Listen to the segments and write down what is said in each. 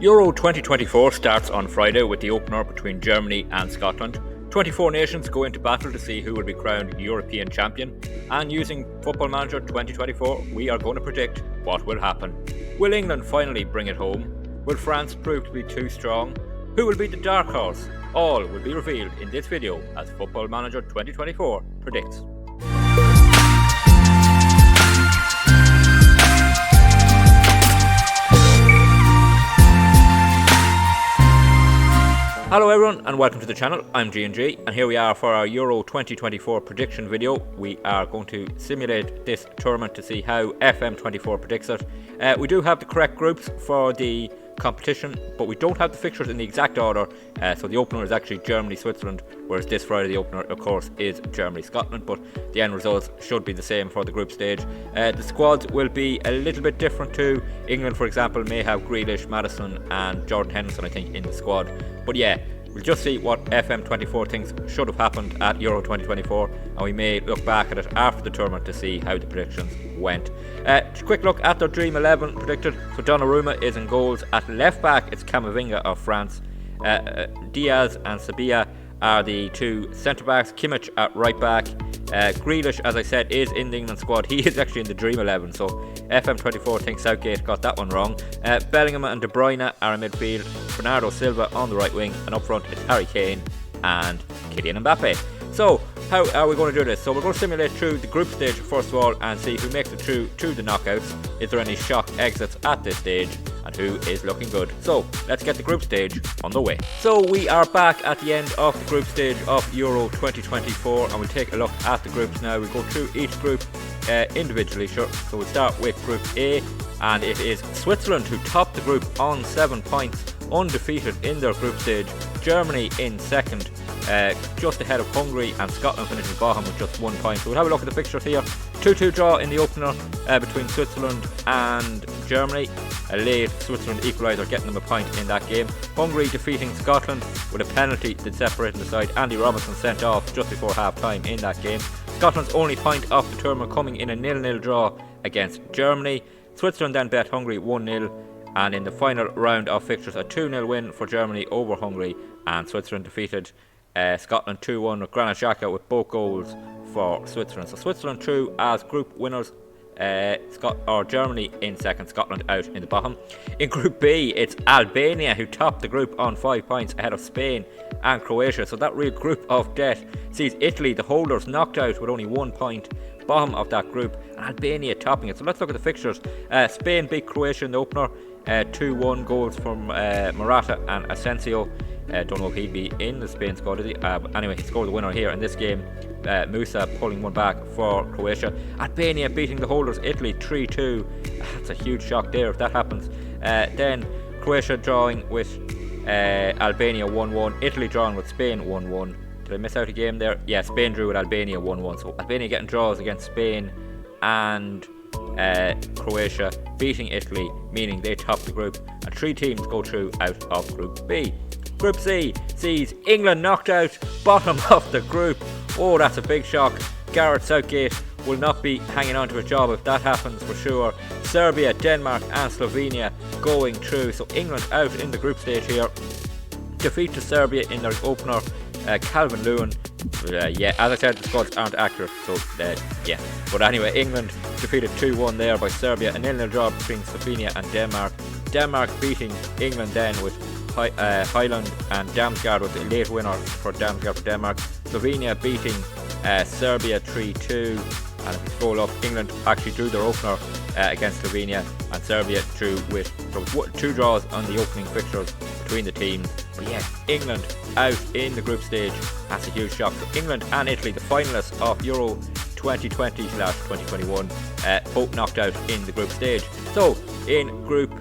Euro 2024 starts on Friday with the opener between Germany and Scotland. 24 nations go into battle to see who will be crowned European champion, and using Footballmanager 2024 we are going to predict what will happen. Will England finally bring it home? Will France prove to be too strong? Who will be the dark horse? All will be revealed in this video as Footballmanager 2024 predicts. Hello everyone and welcome to the channel. I'm G&G and here we are for our Euro 2024 prediction video. We are going to simulate this tournament to see how FM24 predicts it. We do have the correct groups for the competition, but we don't have the fixtures in the exact order. So the opener is actually Germany-Switzerland, whereas this Friday the opener of course is Germany-Scotland, but the end results should be the same for the group stage. The squads will be a little bit different too. England, for example, may have Grealish, Maddison and Jordan Henderson, I think, in the squad. But yeah, we'll just see what FM24 thinks should have happened at Euro 2024, and we may look back at it after the tournament to see how the predictions went. Quick look at their Dream 11 predicted. So Donnarumma is in goals. At left back it's Camavinga of France. Diaz and Sabia are the two centre backs. Kimmich at right back. Grealish, as I said, is in the England squad. He is actually in the Dream 11, so FM24 thinks Southgate got that one wrong. Bellingham and De Bruyne are in midfield. Bernardo Silva on the right wing, and up front it's Harry Kane and Kylian Mbappe. So how are we going to do this? So we're going to simulate through the group stage first of all and see who makes it through to the knockouts. Is there any shock exits at this stage, and who is looking good? So let's get the group stage on the way. So we are back at the end of the group stage of Euro 2024, and we'll take a look at the groups now. We'll go through each group individually, sure. So we'll start with Group A, and it is Switzerland who top the group on 7 points, undefeated in their group stage. Germany in second, just ahead of Hungary, and Scotland finishing bottom with just 1 point. So we'll have a look at the fixtures here. 2-2 draw in the opener between Switzerland and Germany. A late Switzerland equaliser getting them a point in that game. Hungary defeating Scotland with a penalty that separated the side. Andy Robertson sent off just before half time in that game. Scotland's only point of the tournament coming in a 0-0 draw against Germany. Switzerland then bet Hungary 1-0, and in the final round of fixtures a 2-0 win for Germany over Hungary, and Switzerland defeated Scotland 2-1 with Granit Xhaka with both goals for Switzerland. So Switzerland through as group winners. Germany in second, Scotland out in the bottom. In Group B, it's Albania who topped the group on 5 points ahead of Spain and Croatia. So that real group of death sees Italy, the holders, knocked out with only 1 point, bottom of that group, and Albania topping it. So let's look at the fixtures. Spain beat Croatia in the opener, 2-1 goals from Morata and Asensio. Don't know if he'd be in the Spain squad, is he? Anyway, he scored the winner here in this game. Musa pulling one back for Croatia. Albania beating the holders Italy 3-2. That's a huge shock there if that happens. Then Croatia drawing with Albania 1-1. Italy drawing with Spain 1-1. Did I miss out a game there? Yeah, Spain drew with Albania 1-1. So Albania getting draws against Spain and Croatia beating Italy, meaning they top the group, and 3 teams go through out of Group B. Group C sees England knocked out, bottom of the group. Oh, that's a big shock. Gareth Southgate will not be hanging on to his job if that happens for sure. Serbia, Denmark and Slovenia going through. So England out in the group stage here. Defeat to Serbia in their opener. Calvin Lewin. Yeah, as I said, the squads aren't accurate, so yeah. But anyway, England defeated 2-1 there by Serbia. A 0-0 draw between Slovenia and Denmark. Denmark beating England then with Highland and Damsgaard was a late winner for Damsgaard for Denmark. Slovenia beating Serbia 3-2, and if we scroll up, England actually drew their opener against Slovenia, and Serbia drew with 2 draws on the opening fixtures between the teams. But yeah, England out in the group stage. That's a huge shock. So England and Italy, the finalists of Euro 2020/2021, both knocked out in the group stage. So in Group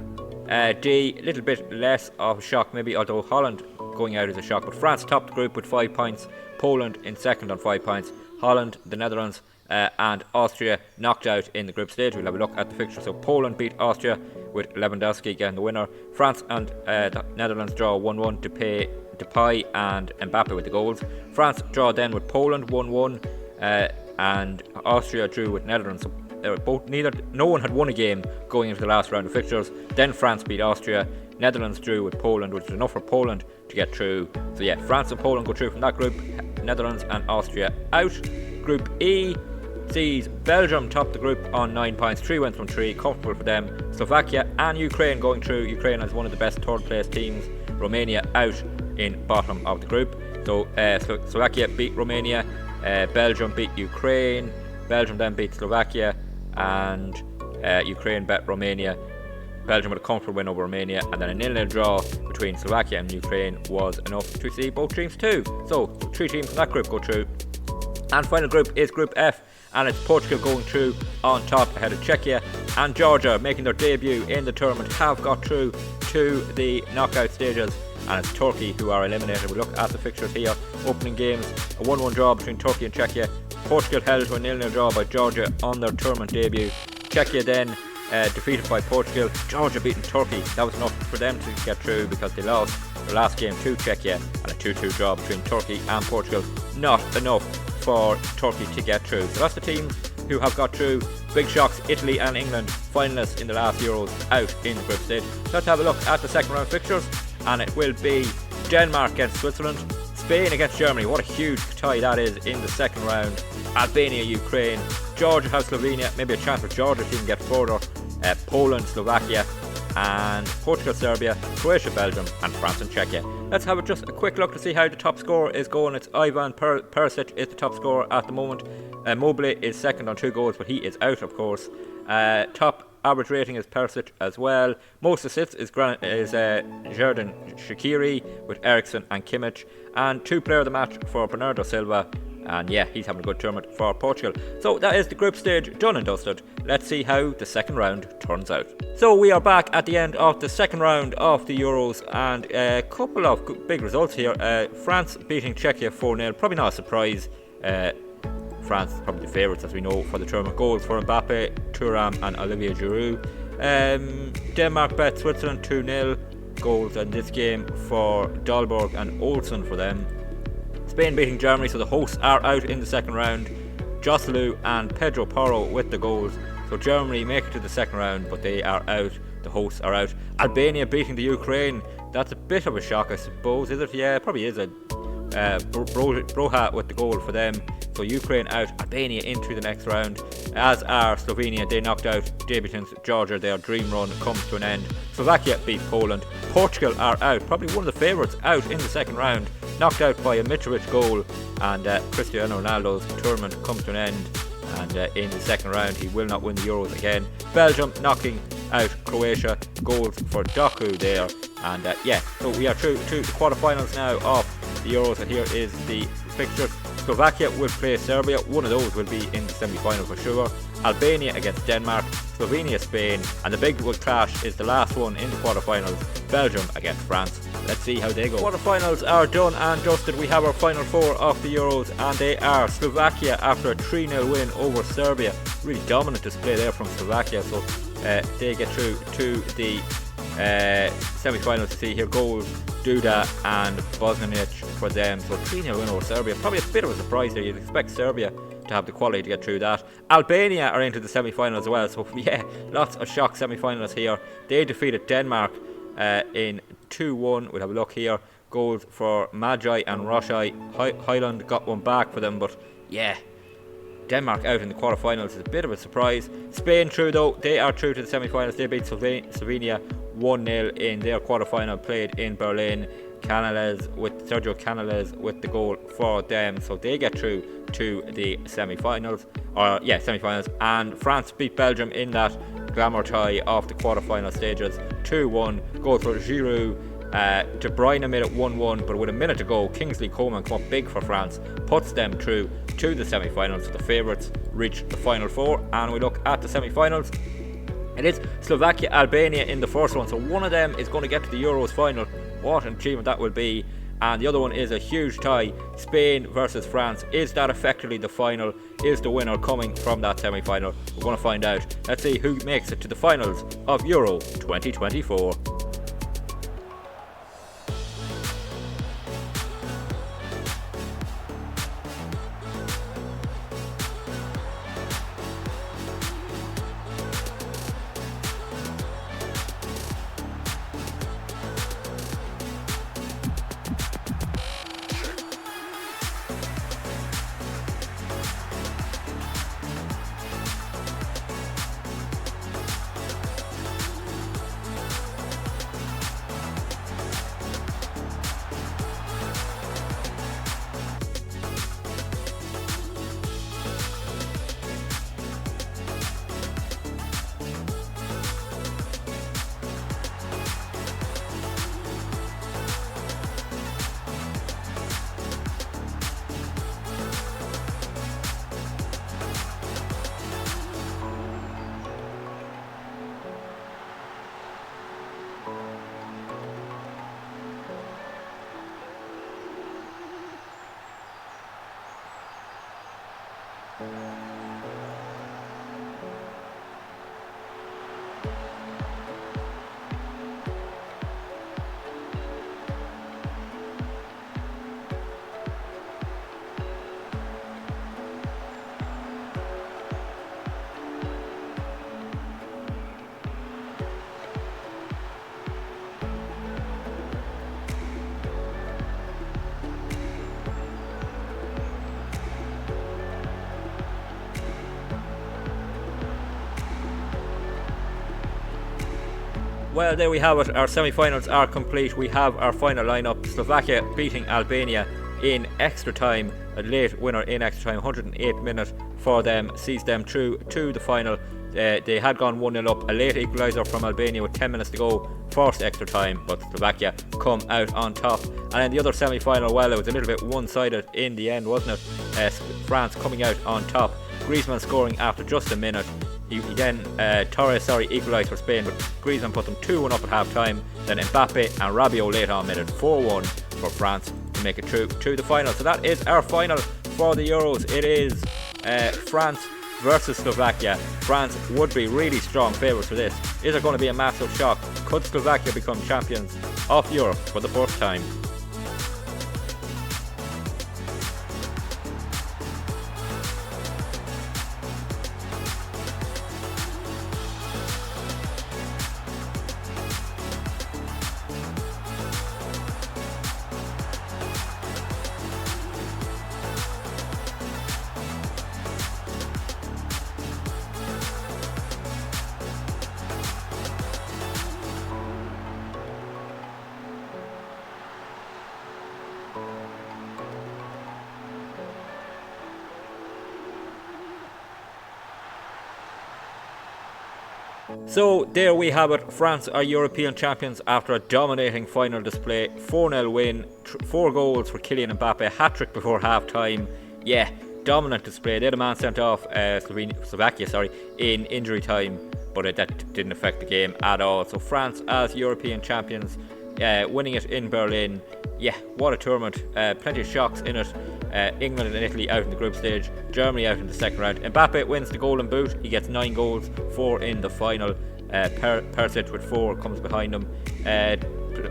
D, a little bit less of a shock maybe, although Holland going out is a shock. But France topped the group with 5 points. Poland in second on 5 points. Holland, the Netherlands and Austria knocked out in the group stage. We'll have a look at the fixture. So Poland beat Austria with Lewandowski getting the winner. France and the Netherlands draw 1-1. Depay and Mbappe with the goals. France draw then with Poland 1-1, and Austria drew with Netherlands. So No one had won a game going into the last round of fixtures. Then France beat Austria. Netherlands drew with Poland, which is enough for Poland to get through. So yeah, France and Poland go through from that group. Netherlands and Austria out. Group E sees Belgium top the group on 9 points, 3 wins from 3, comfortable for them. Slovakia and Ukraine going through. Ukraine as one of the best third place teams. Romania out in bottom of the group. So Slovakia beat Romania, Belgium beat Ukraine, Belgium then beat Slovakia, and Ukraine beat Romania. Belgium with a comfortable win over Romania, and then a 0-0 draw between Slovakia and Ukraine was enough to see both teams through. So 3 teams from that group go through. And final group is Group F, and it's Portugal going through on top ahead of Czechia, and Georgia making their debut in the tournament have got through to the knockout stages, and it's Turkey who are eliminated. We look at the fixtures here. Opening games, a 1-1 draw between Turkey and Czechia. Portugal held to a 0-0 draw by Georgia on their tournament debut. Czechia then defeated by Portugal. Georgia beating Turkey. That was enough for them to get through because they lost their last game to Czechia, and a 2-2 draw between Turkey and Portugal. Not enough for Turkey to get through. So that's the teams who have got through. Big shocks: Italy and England, finalists in the last Euros, out in the group stage. Let's have a look at the second round fixtures, and it will be Denmark against Switzerland, Spain against Germany. What a huge tie that is in the second round. Albania, Ukraine, Georgia has Slovenia, maybe a chance for Georgia to even get further. Poland, Slovakia, and Portugal, Serbia, Croatia, Belgium, and France and Czechia. Let's have just a quick look to see how the top score is going. It's Ivan Perisic is the top scorer at the moment. Mobley is second on 2 goals, but he is out, of course. Top average rating is Perisic as well. Most assists is Xherdan Shaqiri with Eriksson and Kimmich. And 2 player of the match for Bernardo Silva. And yeah, he's having a good tournament for Portugal. So that is the group stage done and dusted. Let's see how the second round turns out. So we are back at the end of the second round of the Euros, and a couple of big results here. France beating Czechia 4-0. Probably not a surprise. France probably the favourites, as we know, for the tournament. Goals for Mbappe, Thuram and Olivier Giroud. Denmark bet Switzerland 2-0. Goals in this game for Dahlberg and Olsen for them. Spain beating Germany, so the hosts are out in the second round. Joselu and Pedro Porro with the goals. So Germany make it to the second round, but they are out. The hosts are out. Albania beating the Ukraine. That's a bit of a shock, I suppose, is it? Yeah, it probably is. Broha with the goal for them. So Ukraine out, Albania into the next round, as are Slovenia. They knocked out debutants Georgia. Their dream run comes to an end. Slovakia beat Poland. Portugal are out, probably one of the favourites, out in the second round, knocked out by a Mitrovic goal, and Cristiano Ronaldo's tournament comes to an end, and in the second round he will not win the Euros again. Belgium knocking out Croatia, goals for Doku there, and yeah, so we are through to the quarterfinals now of the Euros, and here is the fixture. Slovakia will play Serbia. One of those will be in the semi-final for sure. Albania against Denmark, Slovenia, Spain, and the big clash is the last one in the quarterfinals, Belgium against France. Let's see how they go. Quarterfinals are done and dusted. We have our final 4 of the Euros, and they are Slovakia after a 3-0 win over Serbia. Really dominant display there from Slovakia, so they get through to the semi-finals. To see here, goals Duda and Bosnanic for them. So 3-0 win over Serbia. Probably a bit of a surprise there. You'd expect Serbia to have the quality to get through that. Albania are into the semi-finals as well. So yeah, lots of shock semi-finals here. They defeated Denmark in 2-1. We'll have a look here. Goals for Magi and Roshai. Highland got one back for them, but yeah, Denmark out in the quarterfinals is a bit of a surprise. Spain through though. They are through to the semi-finals. They beat Slovenia 1-0 in their quarterfinal, played in Berlin. Sergio Canales with the goal for them, so they get through to the semi-finals. And France beat Belgium in that glamour tie of the quarterfinal stages 2-1. Goal for Giroud. De Bruyne made it 1-1, but with a minute to go, Kingsley Coman come up big for France, puts them through to the semi-finals. So the favourites reach the final 4, and we look at the semi-finals. It is Slovakia, Albania in the first one, so one of them is going to get to the Euros final. What an achievement that will be. And the other one is a huge tie, Spain versus France. Is that effectively the final? Is the winner coming from that semi-final? We're going to find out. Let's see who makes it to the finals of Euro 2024. Well, there we have it. Our semi-finals are complete. We have our final lineup. Slovakia beating Albania in extra time. A late winner in extra time. 108th minute for them sees them through to the final. They had gone 1-0 up. A late equaliser from Albania with 10 minutes to go. Forced extra time, but Slovakia come out on top. And then the other semi-final, well, it was a little bit one-sided in the end, wasn't it? France coming out on top. Griezmann scoring after just a minute. Torres equalised for Spain, but Griezmann put them 2-1 up at half time. Then Mbappe and Rabiot late on made it 4-1 for France to make it through to the final. So that is our final for the Euros. It is France versus Slovakia. France would be really strong favourites for this. Is it going to be a massive shock? Could Slovakia become champions of Europe for the first time? So there we have it. France are European champions after a dominating final display. 4-0 win, 4 goals for Kylian Mbappe, hat-trick before half-time. Yeah, dominant display. They had a man sent off Slovakia in injury time, but that didn't affect the game at all. So France as European champions, winning it in Berlin. Yeah, what a tournament. Plenty of shocks in it. England and Italy out in the group stage, Germany out in the second round. Mbappe wins the golden boot. He gets 9 goals, 4 in the final. Perisic with 4 comes behind him.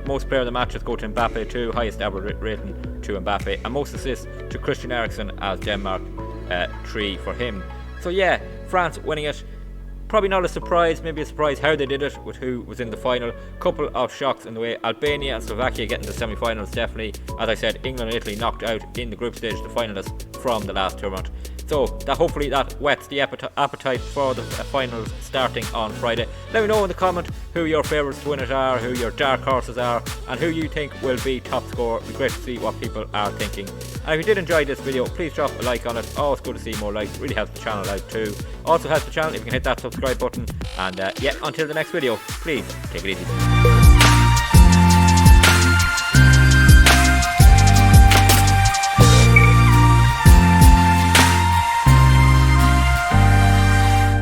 Most player of the matches go to Mbappe, 2, highest ever rating to Mbappe, and most assists to Christian Eriksen as Denmark, 3 for him. So yeah, France winning it. Probably not a surprise, maybe a surprise how they did it with who was in the final. Couple of shocks in the way. Albania and Slovakia getting to the semi-finals, definitely. As I said, England and Italy knocked out in the group stage, the finalists from the last tournament. So hopefully that whets the appetite for the finals starting on Friday. Let me know in the comment who your favourites to win it are, who your dark horses are, and who you think will be top scorer. It'd be great to see what people are thinking. And if you did enjoy this video, please drop a like on it. Always good to see more likes. Really helps the channel out too. Also helps the channel if you can hit that subscribe button. And yeah, until the next video, please take it easy.